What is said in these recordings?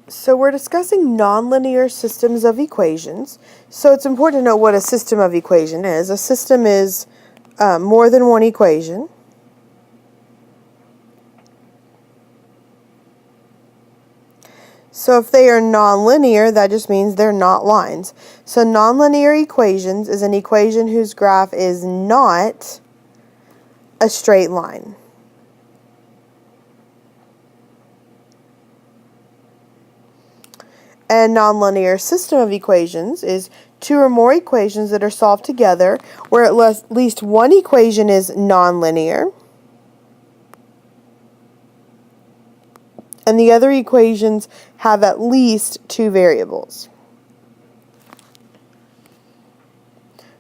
So we're discussing nonlinear systems of equations. So it's important to know what a system of equation is. A system is more than one equation. So if they are nonlinear, that just means they're not lines. So nonlinear equations is an equation whose graph is not a straight line. A nonlinear system of equations is two or more equations that are solved together where at least one equation is nonlinear and the other equations have at least two variables.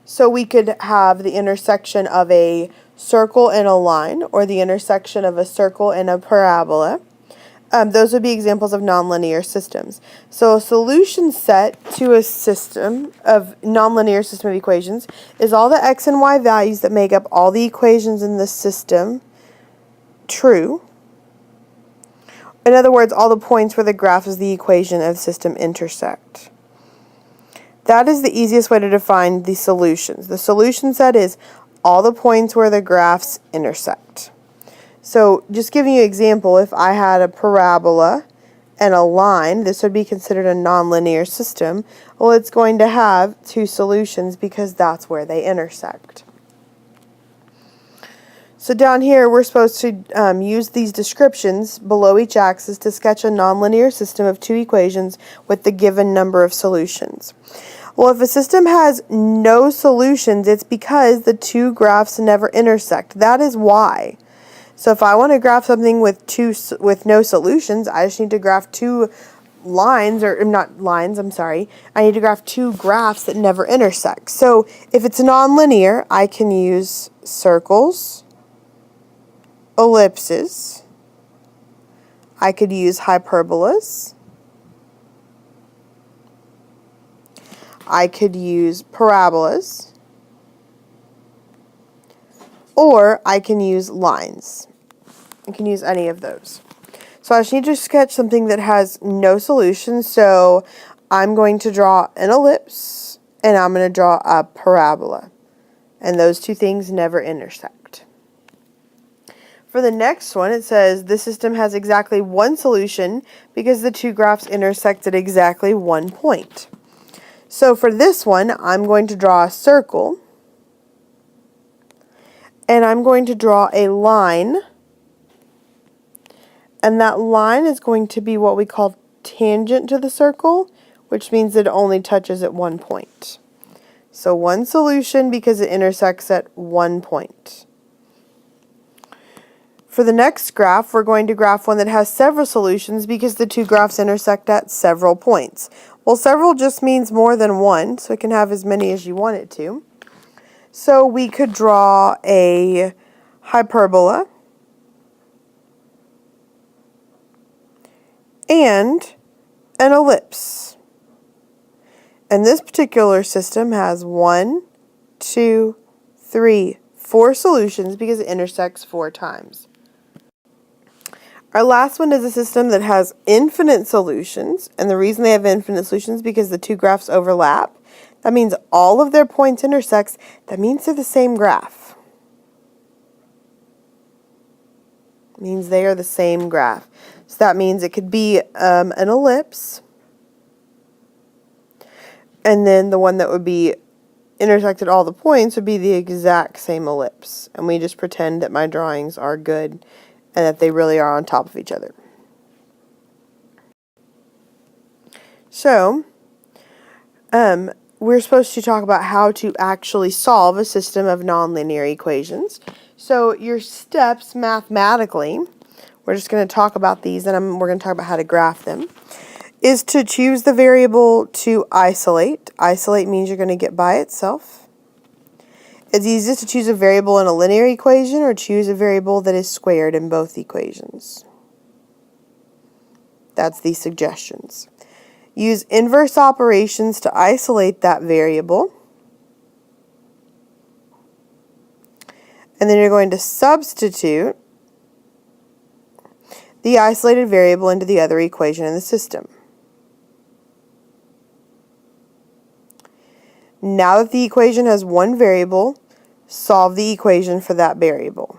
So we could have the intersection of a circle and a line, or the intersection of a circle and a parabola. Those would be examples of nonlinear systems. So a solution set to a system of nonlinear system of equations is all the x and y values that make up all the equations in the system true. In other words, all the points where the graph of the equation of the system intersect. That is the easiest way to define the solutions. The solution set is all the points where the graphs intersect. So just giving you an example, if I had a parabola and a line, this would be considered a nonlinear system. Well, it's going to have two solutions because that's where they intersect. So down here, we're supposed to use these descriptions below each axis to sketch a nonlinear system of two equations with the given number of solutions. Well, if a system has no solutions, it's because the two graphs never intersect. That is why. So if I want to graph something with no solutions, I just need to graph two lines, or not lines, I'm sorry. I need to graph two graphs that never intersect. So if it's nonlinear, I can use circles, ellipses. I could use hyperbolas. I could use parabolas. Or I can use lines. I can use any of those. So I just need to sketch something that has no solution. So I'm going to draw an ellipse and I'm going to draw a parabola. And those two things never intersect. For the next one, it says the system has exactly one solution because the two graphs intersect at exactly one point. So for this one, I'm going to draw a circle. And I'm going to draw a line, and that line is going to be what we call tangent to the circle, which means it only touches at one point. So one solution because it intersects at one point. For the next graph, we're going to graph one that has several solutions because the two graphs intersect at several points. Well, several just means more than one, so it can have as many as you want it to. So we could draw a hyperbola and an ellipse. And this particular system has 1, 2, 3, 4 solutions because it intersects 4 times. Our last one is a system that has infinite solutions, and the reason they have infinite solutions is because the two graphs overlap. That means all of their points intersects. That means they're the same graph. It means they are the same graph. So that means it could be an ellipse. And then the one that would be intersected all the points would be the exact same ellipse. And we just pretend that my drawings are good and that they really are on top of each other. So, we're supposed to talk about how to actually solve a system of nonlinear equations. So your steps mathematically, we're just going to talk about these and we're going to talk about how to graph them, is to choose the variable to isolate. Isolate means you're going to get by itself. It's easiest to choose a variable in a linear equation or choose a variable that is squared in both equations. That's the suggestions. Use inverse operations to isolate that variable. And then you're going to substitute the isolated variable into the other equation in the system. Now that the equation has one variable, solve the equation for that variable.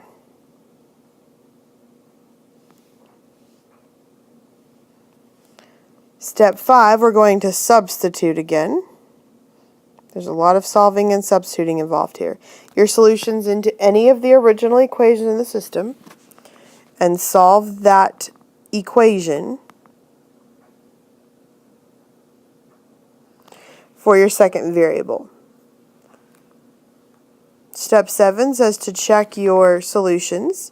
Step 5, we're going to substitute again. There's a lot of solving and substituting involved here. Your solutions into any of the original equations in the system and solve that equation for your second variable. Step 7 says to check your solutions,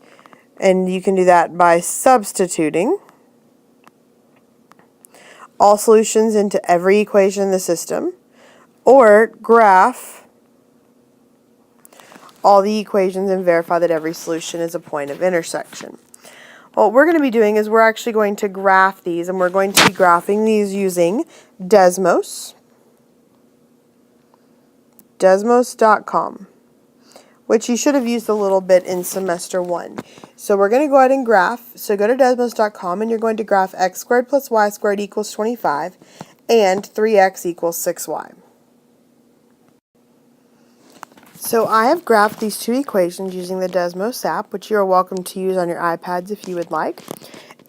and you can do that by substituting all solutions into every equation in the system, or graph all the equations and verify that every solution is a point of intersection. What we're going to be doing is we're actually going to graph these, and we're going to be graphing these using Desmos, desmos.com, which you should have used a little bit in semester 1. So we're going to go ahead and graph. So go to desmos.com, and you're going to graph x squared plus y squared equals 25 and 3x equals 6y. So I have graphed these two equations using the Desmos app, which you are welcome to use on your iPads if you would like.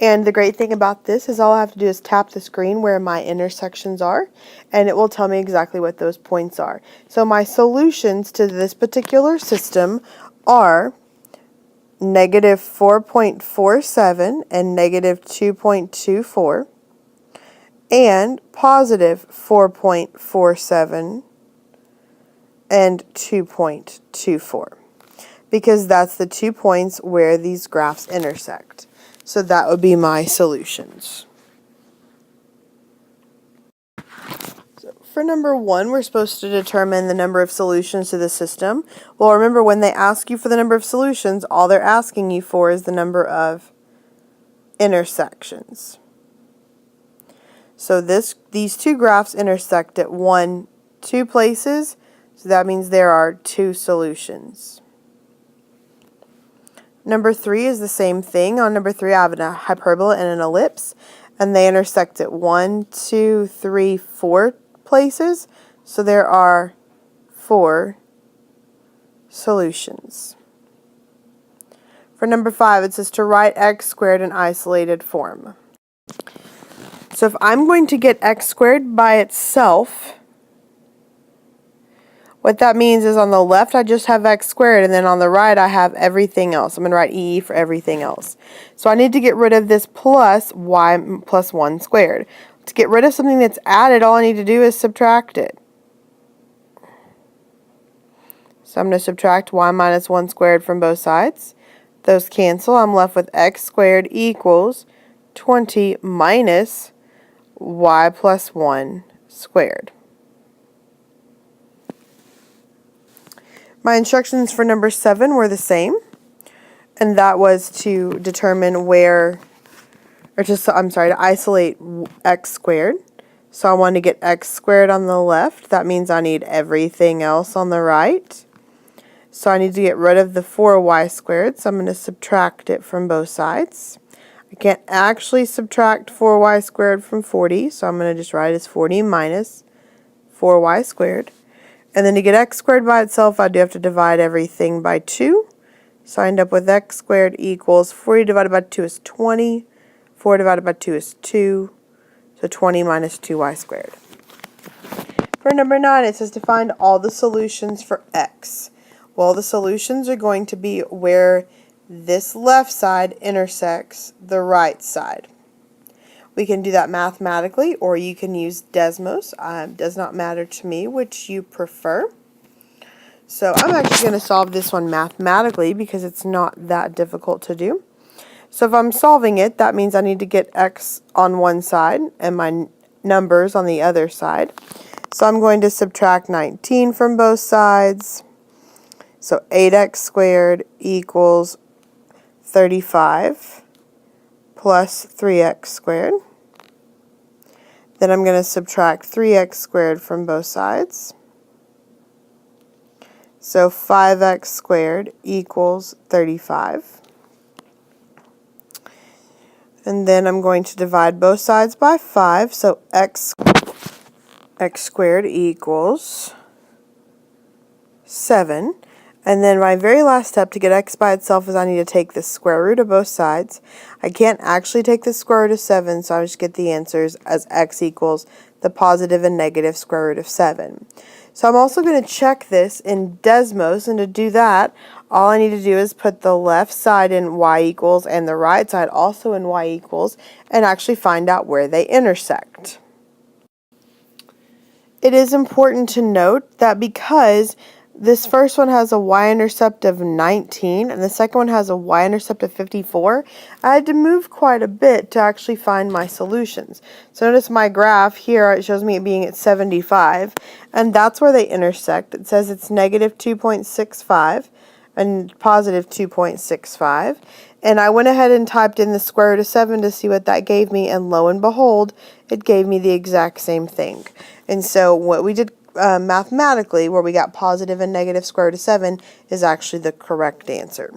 And the great thing about this is all I have to do is tap the screen where my intersections are, and it will tell me exactly what those points are. So my solutions to this particular system are negative 4.47 and negative 2.24 and positive 4.47 and 2.24, because that's the 2 points where these graphs intersect. So that would be my solutions. So for number 1, we're supposed to determine the number of solutions to the system. Well, remember, when they ask you for the number of solutions, all they're asking you for is the number of intersections. So these two graphs intersect at 2 places. So that means there are 2 solutions. Number 3 is the same thing. On number 3, I have a hyperbola and an ellipse, and they intersect at 1, 2, 3, 4 places. So there are 4 solutions. For number 5, it says to write x squared in isolated form. So if I'm going to get x squared by itself, what that means is on the left I just have x squared, and then on the right I have everything else. I'm going to write E for everything else. So I need to get rid of this plus y plus 1 squared. To get rid of something that's added, all I need to do is subtract it. So I'm going to subtract y minus 1 squared from both sides. Those cancel. I'm left with x squared equals 20 minus y plus 1 squared. My instructions for number 7 were the same, and that was to determine to isolate x squared. So I want to get x squared on the left. That means I need everything else on the right. So I need to get rid of the 4y squared, so I'm going to subtract it from both sides. I can't actually subtract 4y squared from 40, so I'm going to just write it as 40 minus 4y squared. And then to get x squared by itself, I do have to divide everything by 2. So I end up with x squared equals 40 divided by 2 is 20. 4 divided by 2 is 2. So 20 minus 2y squared. For number 9, it says to find all the solutions for x. Well, the solutions are going to be where this left side intersects the right side. We can do that mathematically, or you can use Desmos. Does not matter to me which you prefer. So I'm actually going to solve this one mathematically because it's not that difficult to do. So if I'm solving it, that means I need to get x on one side and my numbers on the other side. So I'm going to subtract 19 from both sides. So 8x squared equals 35 plus 3x squared. Then I'm going to subtract 3x squared from both sides. So 5x squared equals 35. And then I'm going to divide both sides by 5. So x squared equals 7. And then my very last step to get x by itself is I need to take the square root of both sides. I can't actually take the square root of 7, so I just get the answers as x equals the positive and negative square root of 7. So I'm also going to check this in Desmos, and to do that, all I need to do is put the left side in y equals and the right side also in y equals, and actually find out where they intersect. It is important to note that because this first one has a y-intercept of 19 and the second one has a y-intercept of 54, I had to move quite a bit to actually find my solutions. So notice my graph here, it shows me it being at 75, and that's where they intersect. It says it's negative 2.65 and positive 2.65. And I went ahead and typed in the square root of 7 to see what that gave me, and lo and behold, it gave me the exact same thing. And so what we did mathematically, where we got positive and negative square root of 7, is actually the correct answer.